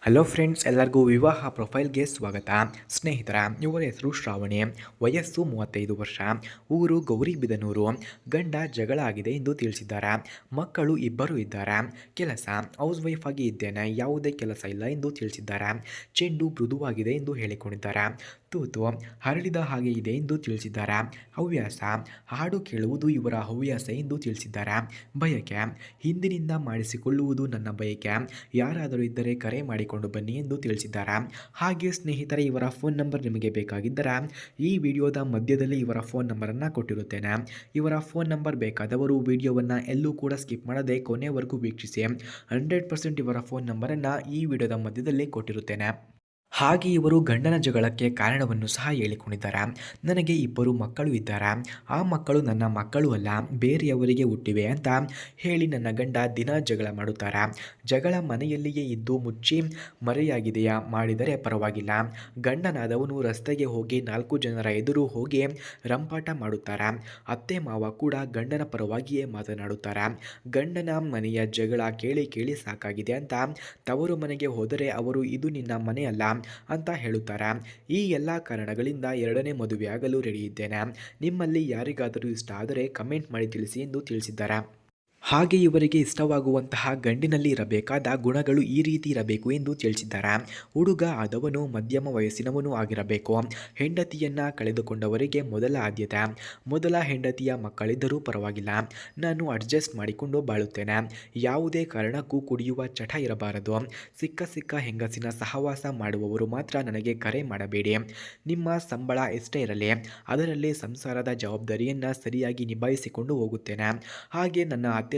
Hello friends, ಎಲ್ಲರಿಗೂ ವಿವಾಹ ಪ್ರೊಫೈಲ್ಗೆ ಸ್ವಾಗತ. ಸ್ನೇಹಿತರ, ಇವರ ಹೆಸರು ಶ್ರಾವಣಿ, ವಯಸ್ಸು 35 ವರ್ಷ, ಊರು ಗೌರಿಬಿದನೂರು. ಗಂಡ ಜಗಳ ಆಗಿದೆ ಎಂದು ತಿಳಿಸಿದ್ದಾರೆ. ಮಕ್ಕಳು ಇಬ್ಬರು ಇದ್ದಾರೆ. ಕೆಲಸ ಹೌಸ್ ವೈಫ್ ಆಗಿ ಇದ್ದೇನೆ, ಯಾವುದೇ ಕೆಲಸ ಇಲ್ಲ ಎಂದು ತಿಳಿಸಿದ್ದಾರೆ. ಚೆಂಡು ಮೃದುವಾಗಿದೆ ಎಂದು ಹೇಳಿಕೊಂಡಿದ್ದಾರೆ. ತೂತು ಹರಡಿದ ಹಾಗೆ ಇದೆ ಎಂದು ತಿಳಿಸಿದ್ದಾರೆ. ಹವ್ಯಾಸ ಹಾಡು ಕೇಳುವುದು ಇವರ ಹವ್ಯಾಸ ಎಂದು ತಿಳಿಸಿದ್ದಾರೆ. ಬಯಕೆ ಹಿಂದಿನಿಂದ ಮಾಡಿಸಿಕೊಳ್ಳುವುದು ನನ್ನ ಬಯಕೆ, ಯಾರಾದರೂ ಇದ್ದರೆ ಕರೆ ಮಾಡಿಕೊಂಡು ಬನ್ನಿ ಎಂದು ತಿಳಿಸಿದ್ದಾರೆ. ಹಾಗೆ ಸ್ನೇಹಿತರೆ, ಇವರ ಫೋನ್ ನಂಬರ್ ನಿಮಗೆ ಬೇಕಾಗಿದ್ದರೆ ಈ ವಿಡಿಯೋದ ಮಧ್ಯದಲ್ಲಿ ಇವರ ಫೋನ್ ನಂಬರನ್ನು ಕೊಟ್ಟಿರುತ್ತೇನೆ. ಇವರ ಫೋನ್ ನಂಬರ್ ಬೇಕಾದವರು ವಿಡಿಯೋವನ್ನು ಎಲ್ಲೂ ಕೂಡ ಸ್ಕಿಪ್ ಮಾಡದೆ ಕೊನೆವರೆಗೂ ವೀಕ್ಷಿಸಿ. 100% ಇವರ ಫೋನ್ ನಂಬರನ್ನು ಈ ವಿಡಿಯೋದ ಮಧ್ಯದಲ್ಲಿ ಕೊಟ್ಟಿರುತ್ತೇನೆ. ಹಾಗೆ ಇವರು ಗಂಡನ ಜಗಳಕ್ಕೆ ಕಾರಣವನ್ನು ಸಹ ಹೇಳಿಕೊಂಡಿದ್ದಾರೆ. ನನಗೆ ಇಬ್ಬರು ಮಕ್ಕಳು ಇದ್ದಾರೆ. ಆ ಮಕ್ಕಳು ನನ್ನ ಮಕ್ಕಳು ಅಲ್ಲ, ಬೇರೆಯವರಿಗೆ ಹುಟ್ಟಿವೆ ಅಂತ ಹೇಳಿ ನನ್ನ ಗಂಡ ದಿನ ಜಗಳ ಮಾಡುತ್ತಾರೆ. ಜಗಳ ಮನೆಯಲ್ಲಿಯೇ ಇದ್ದು ಮುಚ್ಚಿ ಮರೆಯಾಗಿದೆಯಾ ಮಾಡಿದರೆ ಪರವಾಗಿಲ್ಲ. ಗಂಡನಾದವನು ರಸ್ತೆಗೆ ಹೋಗಿ 4 ಜನರ ಎದುರು ಹೋಗಿ ರಂಪಾಟ ಮಾಡುತ್ತಾರೆ. ಅತ್ತೆ ಮಾವ ಕೂಡ ಗಂಡನ ಪರವಾಗಿಯೇ ಮಾತನಾಡುತ್ತಾರೆ. ಗಂಡನ ಮನೆಯ ಜಗಳ ಕೇಳಿ ಕೇಳಿ ಸಾಕಾಗಿದೆ ಅಂತ ತವರು ಮನೆಗೆ ಹೋದರೆ ಅವರು ಇದು ನಿನ್ನ ಮನೆ ಅಲ್ಲ ಅಂತ ಹೇಳುತ್ತಾರೆ. ಈ ಎಲ್ಲ ಕಾರಣಗಳಿಂದ 2ನೇ ಮದುವೆಯಾಗಲು ರೆಡಿ ಇದ್ದೇನೆ. ನಿಮ್ಮಲ್ಲಿ ಯಾರಿಗಾದರೂ ಇಷ್ಟ ಆದರೆ ಕಮೆಂಟ್ ಮಾಡಿ ತಿಳಿಸಿ ಎಂದು ತಿಳಿಸಿದ್ದಾರೆ. ಹಾಗೆ ಇವರಿಗೆ ಇಷ್ಟವಾಗುವಂತಹ ಗಂಡಿನಲ್ಲಿ ಇರಬೇಕಾದ ಗುಣಗಳು ಈ ರೀತಿ ಇರಬೇಕು ಎಂದು ತಿಳಿಸಿದ್ದಾರೆ. ಹುಡುಗ ಆದವನು ಮಧ್ಯಮ ವಯಸ್ಸಿನವನು ಆಗಿರಬೇಕು. ಹೆಂಡತಿಯನ್ನು ಕಳೆದುಕೊಂಡವರಿಗೆ ಮೊದಲ ಆದ್ಯತೆ. ಮೊದಲ ಹೆಂಡತಿಯ ಮಕ್ಕಳಿದ್ದರೂ ಪರವಾಗಿಲ್ಲ, ನಾನು ಅಡ್ಜಸ್ಟ್ ಮಾಡಿಕೊಂಡು ಬಾಳುತ್ತೇನೆ. ಯಾವುದೇ ಕಾರಣಕ್ಕೂ ಕುಡಿಯುವ ಚಟ ಇರಬಾರದು. ಸಿಕ್ಕ ಹೆಂಗಸಿನ ಸಹವಾಸ ಮಾಡುವವರು ಮಾತ್ರ ನನಗೆ ಕರೆ ಮಾಡಬೇಡಿ. ನಿಮ್ಮ ಸಂಬಳ ಎಷ್ಟೇ ಇರಲಿ, ಅದರಲ್ಲಿ ಸಂಸಾರದ ಜವಾಬ್ದಾರಿಯನ್ನು ಸರಿಯಾಗಿ ನಿಭಾಯಿಸಿಕೊಂಡು ಹೋಗುತ್ತೇನೆ. ಹಾಗೆ ನನ್ನ ಹತ್ತಿರ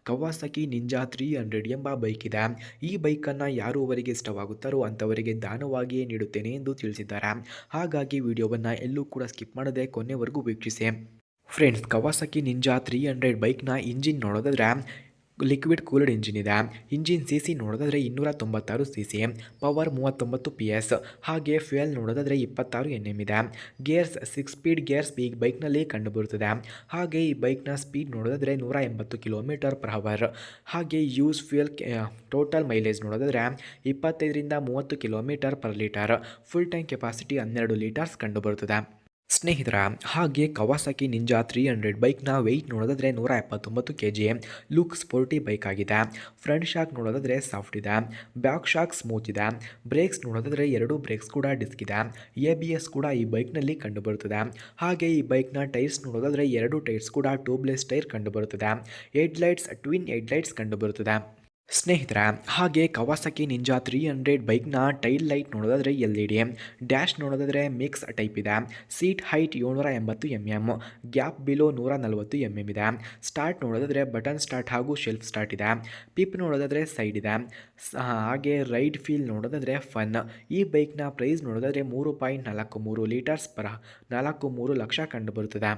ಕವಾಸಕಿ ನಿಂಜಾ 300 ಎಂಬ ಬೈಕ್ ಇದೆ. ಈ ಬೈಕನ್ನು ಯಾರೂವರೆಗೆ ಇಷ್ಟವಾಗುತ್ತಾರೋ ಅಂಥವರಿಗೆ ದಾನವಾಗಿಯೇ ನೀಡುತ್ತೇನೆ ಎಂದು ತಿಳಿಸಿದ್ದಾರೆ. ಹಾಗಾಗಿ ವಿಡಿಯೋವನ್ನು ಎಲ್ಲೂ ಕೂಡ ಸ್ಕಿಪ್ ಮಾಡದೆ ಕೊನೆವರೆಗೂ ವೀಕ್ಷಿಸಿ. ಫ್ರೆಂಡ್ಸ್, ಕವಾಸಕಿ ನಿಂಜಾ 300 ಬೈಕ್ನ ಇಂಜಿನ್ ನೋಡೋದಾದ್ರೆ ಲಿಕ್ವಿಡ್ ಕೂಲ್ಡ್ ಇಂಜಿನ್ ಇದೆ. ಇಂಜಿನ್ CC ನೋಡೋದಾದರೆ 296 CC, ಪವರ್ 39 PS. ಹಾಗೆ ಫ್ಯೂಯಲ್ ನೋಡೋದಾದರೆ 26 NM ಇದೆ. ಗೇರ್ಸ್ 6 ಸ್ಪೀಡ್ ಗೇರ್ಸ್ ಈ ಬೈಕ್ನಲ್ಲಿ ಕಂಡುಬರುತ್ತದೆ. ಹಾಗೆ ಈ ಬೈಕ್ನ ಸ್ಪೀಡ್ ನೋಡೋದಾದರೆ 180 km/h. ಹಾಗೆ ಯೂಸ್ ಫ್ಯೂಯಲ್ ಟೋಟಲ್ ಮೈಲೇಜ್ ನೋಡೋದಾದರೆ 25ರಿಂದ 30 km/L. Full tank capacity 12 litres ಕಂಡುಬರುತ್ತದೆ. ಸ್ನೇಹಿತರ, ಹಾಗೆ ಕವಾಸಕಿ ನಿಂಜಾ 300 ಬೈಕ್ನ ವೆಯ್ಟ್ ನೋಡೋದಾದರೆ 179 kg. ಲುಕ್ ಸ್ಪೋರ್ಟಿ ಬೈಕ್ ಆಗಿದೆ. ಫ್ರಂಟ್ ಶಾಕ್ ನೋಡೋದಾದರೆ ಸಾಫ್ಟ್ ಇದೆ, ಬ್ಯಾಕ್ ಶಾಕ್ ಸ್ಮೂತ್ ಇದೆ. ಬ್ರೇಕ್ಸ್ ನೋಡೋದಾದರೆ 2 ಬ್ರೇಕ್ಸ್ ಕೂಡ ಡಿಸ್ಕ್ ಇದೆ. ABS ಕೂಡ ಈ ಬೈಕ್ನಲ್ಲಿ ಕಂಡುಬರುತ್ತದೆ. ಹಾಗೆ ಈ ಬೈಕ್ನ ಟೈರ್ಸ್ ನೋಡೋದಾದರೆ 2 ಟೈರ್ಸ್ ಕೂಡ ಟ್ಯೂಬ್ಲೆಸ್ ಟೈರ್ ಕಂಡುಬರುತ್ತದೆ. ಹೆಡ್ಲೈಟ್ಸ್ ಟ್ವಿನ್ ಹೆಡ್ಲೈಟ್ಸ್ ಕಂಡುಬರುತ್ತದೆ. ಸ್ನೇಹಿತರ, ಹಾಗೆ ಕವಾಸಕಿ ನಿಂಜಾ 300 ಬೈಕ್ನ ಟೈಲ್ ಲೈಟ್ ನೋಡೋದಾದರೆ LED. ಡ್ಯಾಶ್ ನೋಡೋದಾದರೆ ಮಿಕ್ಸ್ ಟೈಪ್ ಇದೆ. Seat height 780 mm, gap below 140 mm ಇದೆ. ಸ್ಟಾರ್ಟ್ ನೋಡೋದಾದರೆ ಬಟನ್ ಸ್ಟಾರ್ಟ್ ಹಾಗೂ ಶೆಲ್ಫ್ ಸ್ಟಾರ್ಟ್ ಇದೆ. ಪಿಪ್ ನೋಡೋದಾದರೆ ಸೈಡ್ ಇದೆ. ಹಾಗೆ ರೈಡ್ ಫೀಲ್ ನೋಡೋದಾದರೆ ಫನ್. ಈ ಬೈಕ್ನ ಪ್ರೈಸ್ ನೋಡೋದಾದರೆ 3.43 ಲೀಟರ್ಸ್ 43 ಲಕ್ಷ ಕಂಡುಬರುತ್ತದೆ.